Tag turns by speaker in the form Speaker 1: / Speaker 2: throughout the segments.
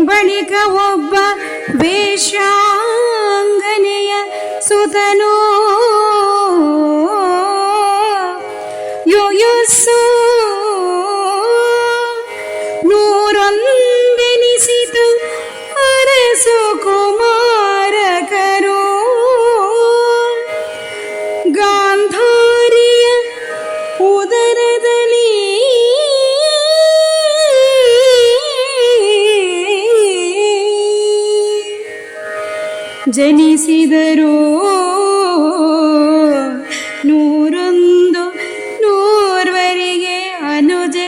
Speaker 1: ಬಳಿಕ ಒಬ್ಬ ವೇಶ್ಯಾಂಗನೆಯ ಸುತನೋ ಯೋಯಸ್ಸು ನೂರೊಂದೆನಿಸಿತು ಅರಸು ಕುಮಾರಕರು ಗಾಂಧಾರಿಯ ಉದರದಲ್ಲಿ ಜನಿಸಿದರು ನೂರೊಂದು ಅನುಜೆ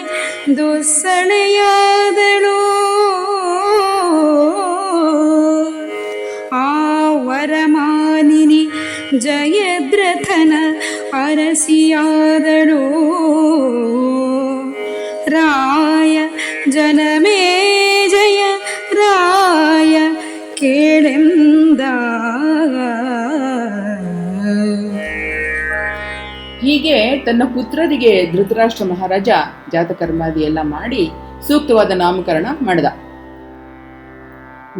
Speaker 1: ದುಸ್ಸಳೆಯಾದಳು ಆ ವರಮಾನಿನಿ ಜಯದ್ರಥನ ಅರಸಿಯಾದಳು ರಾಯ ಜನಮೇ ಜಯ ರಾಯ ಕೇಳೆಂದ.
Speaker 2: ಹೀಗೆ ತನ್ನ ಪುತ್ರರಿಗೆ ಧೃತರಾಷ್ಟ್ರ ಮಹಾರಾಜ ಜಾತಕರ್ಮಾದಿ ಎಲ್ಲ ಮಾಡಿ ಸೂಕ್ತವಾದ ನಾಮಕರಣ ಮಾಡಿದ.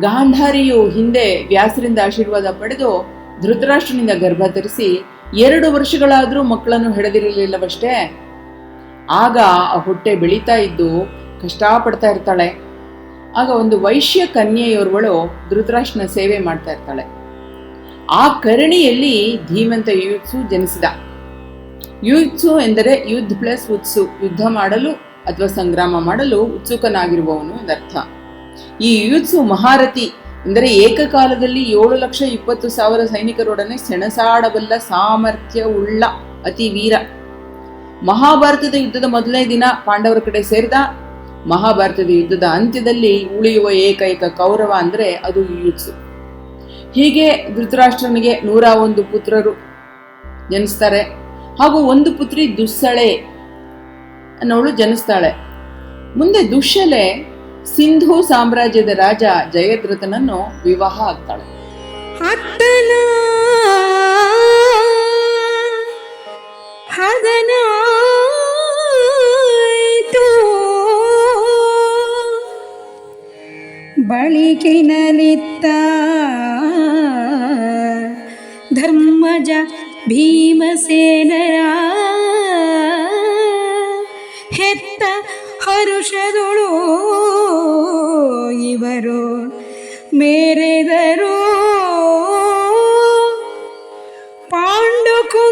Speaker 2: ಗಾಂಧಾರಿಯು ಹಿಂದೆ ವ್ಯಾಸರಿಂದ ಆಶೀರ್ವಾದ ಪಡೆದು ಧೃತರಾಷ್ಟ್ರನಿಂದ ಗರ್ಭ ಧರಿಸಿ 2 ವರ್ಷಗಳಾದರೂ ಮಕ್ಕಳನ್ನು ಹೆಡೆದಿರಲಿಲ್ಲವಷ್ಟೇ. ಆಗ ಆ ಹೊಟ್ಟೆ ಬೆಳೀತಾ ಇದ್ದು ಕಷ್ಟಪಡ್ತಾ ಇರ್ತಾಳೆ. ಆಗ ಒಂದು ವೈಶ್ಯ ಕನ್ಯೆಯೋರ್ವಳು ಧೃತರಾಷ್ಟ್ರನ ಸೇವೆ ಮಾಡ್ತಾ ಇರ್ತಾಳೆ. ಆ ಕರಣಿಯಲ್ಲಿ ಧೀಮಂತ ಯುಯುತ್ಸು ಜನಿಸಿದ. ಯುಯುತ್ಸು ಎಂದರೆ ಯುದ್ಧ ಪ್ಲಸ್ ಉತ್ಸು, ಯುದ್ಧ ಮಾಡಲು ಅಥವಾ ಸಂಗ್ರಾಮ ಮಾಡಲು ಉತ್ಸುಕನಾಗಿರುವವನು ಎಂದರ್ಥ. ಈ ಯುಯುತ್ಸು ಮಹಾರಥಿ ಎಂದರೆ ಏಕಕಾಲದಲ್ಲಿ 7,20,000 ಸೈನಿಕರೊಡನೆ ಸೆಣಸಾಡಬಲ್ಲ ಸಾಮರ್ಥ್ಯ ಉಳ್ಳ ಅತಿ ವೀರ. ಮಹಾಭಾರತದ ಯುದ್ಧದ ಮೊದಲನೇ ದಿನ ಪಾಂಡವರ ಕಡೆ ಸೇರಿದ. ಮಹಾಭಾರತದ ಯುದ್ಧದ ಅಂತ್ಯದಲ್ಲಿ ಉಳಿಯುವ ಏಕೈಕ ಕೌರವ ಅಂದರೆ ಅದು ಯುಯುತ್ಸು. ಹೀಗೆ ಧೃತರಾಷ್ಟ್ರನಿಗೆ 101 ಪುತ್ರರು ಜನಿಸ್ತಾರೆ. ಹಾಗೂ 1 ಪುತ್ರಿ ದುಸ್ಸಳೆ ಅನ್ನೋಳು ಜನಿಸ್ತಾಳೆ. ಮುಂದೆ ದುಶ್ಶಲೆ ಸಿಂಧೂ ಸಾಮ್ರಾಜ್ಯದ ರಾಜ ಜಯದ್ರಥನನ್ನು ವಿವಾಹ ಆಗ್ತಾಳೆ.
Speaker 1: ಬಳಿಕಿನಲಿತ್ತ ಧರ್ಮಜ ಭೀಮಸೇನರ ಹೆತ್ತ ಹರುಷದೊಳು ಇವರು ಮೇರೆದರು ಪಾಂಡುಕುಂತಿಯರು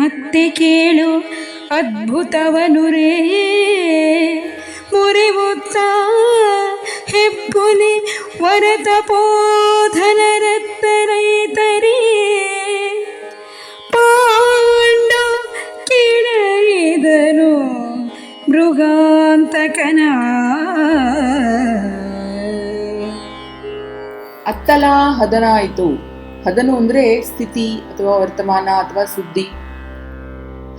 Speaker 1: ಮತ್ತೆ ಕೇಳು ಅದ್ಭುತವನುರೇ ಮುರಿವುತ್ತ ಹೆಬ್ಬುಲಿ ವರತಪೋಧನರತ್ತರೈತರಿ ಪಾಂಡು ಕೆಳಗಿದನು ಮೃಗಾಂತಕನ.
Speaker 2: ಅತ್ತಲ ಹದನ ಆಯಿತು. ಹದನು ಅಂದರೆ ಸ್ಥಿತಿ ಅಥವಾ ವರ್ತಮಾನ ಅಥವಾ ಸುದ್ದಿ.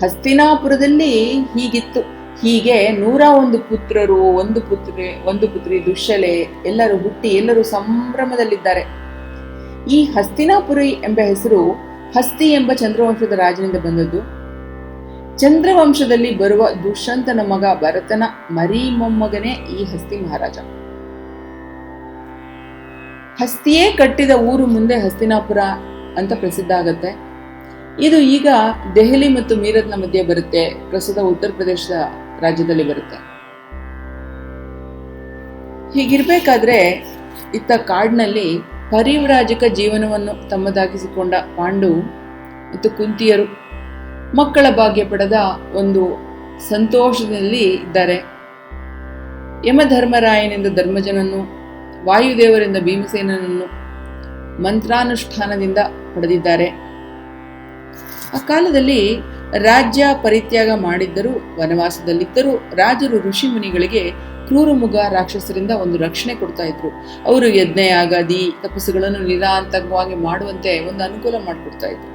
Speaker 2: ಹಸ್ತಿನಾಪುರದಲ್ಲಿ ಹೀಗಿತ್ತು. ಹೀಗೆ 101 ಪುತ್ರರು, 1 ಪುತ್ರಿ ದುಶ್ಶಲೆ ಎಲ್ಲರೂ ಹುಟ್ಟಿ ಎಲ್ಲರೂ ಸಂಭ್ರಮದಲ್ಲಿದ್ದಾರೆ. ಈ ಹಸ್ತಿನಾಪುರಿ ಎಂಬ ಹೆಸರು ಹಸ್ತಿ ಎಂಬ ಚಂದ್ರವಂಶದ ರಾಜನಿಂದ ಬಂದದ್ದು. ಚಂದ್ರವಂಶದಲ್ಲಿ ಬರುವ ದುಷ್ಯಂತನ ಮಗ ಭರತನ ಮರಿ ಮೊಮ್ಮಗನೇ ಈ ಹಸ್ತಿ ಮಹಾರಾಜ. ಹಸ್ತಿಯೇ ಕಟ್ಟಿದ ಊರು ಮುಂದೆ ಹಸ್ತಿನಾಪುರ ಅಂತ ಪ್ರಸಿದ್ಧ ಆಗತ್ತೆ. ಇದು ಈಗ ದೆಹಲಿ ಮತ್ತು ಮೀರತ್ನ ಮಧ್ಯೆ ಬರುತ್ತೆ. ಪ್ರಸ್ತುತ ಉತ್ತರ ಪ್ರದೇಶ ರಾಜ್ಯದಲ್ಲಿ ಬರುತ್ತೆ. ಹೀಗಿರ್ಬೇಕಾದ್ರೆ ಇತ್ತ ಕಾಡಿನಲ್ಲಿ ಪರಿವ್ರಾಜಕ ಜೀವನವನ್ನು ತಮ್ಮದಾಗಿಸಿಕೊಂಡ ಪಾಂಡು ಮತ್ತು ಕುಂತಿಯರು ಮಕ್ಕಳ ಭಾಗ್ಯ ಪಡೆದ ಒಂದು ಸಂತೋಷದಲ್ಲಿ ಇದ್ದಾರೆ. ಯಮಧರ್ಮರಾಯನಿಂದ ಧರ್ಮಜನನ್ನು, ವಾಯುದೇವರಿಂದ ಭೀಮಸೇನನನ್ನು ಮಂತ್ರಾನುಷ್ಠಾನದಿಂದ ಪಡೆದಿದ್ದಾರೆ. ಆ ಕಾಲದಲ್ಲಿ ರಾಜ್ಯ ಪರಿತ್ಯಾಗ ಮಾಡಿದ್ದರೂ ವನವಾಸದಲ್ಲಿದ್ದರೂ ರಾಜರು ಋಷಿ ಮುನಿಗಳಿಗೆ ಕ್ರೂರಮುಗ ರಾಕ್ಷಸರಿಂದ ಒಂದು ರಕ್ಷಣೆ ಕೊಡ್ತಾ ಇದ್ರು. ಅವರು ಯಜ್ಞಯಾಗಾದಿ ತಪಸ್ಸುಗಳನ್ನು ನಿರಾಂತಕವಾಗಿ ಮಾಡುವಂತೆ ಒಂದು ಅನುಕೂಲ ಮಾಡಿಕೊಡ್ತಾ ಇದ್ರು.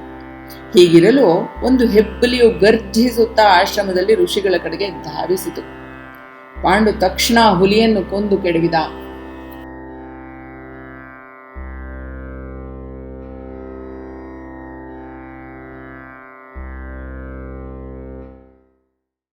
Speaker 2: ಹೀಗಿರಲು ಒಂದು ಹೆಬ್ಬಲಿಯು ಗರ್ಜಿಸುತ್ತಾ ಆಶ್ರಮದಲ್ಲಿ ಋಷಿಗಳ ಕಡೆಗೆ ಧಾವಿಸಿತು. ಪಾಂಡು ತಕ್ಷಣ ಹುಲಿಯನ್ನು ಕೊಂದು ಕೆಡವಿದ.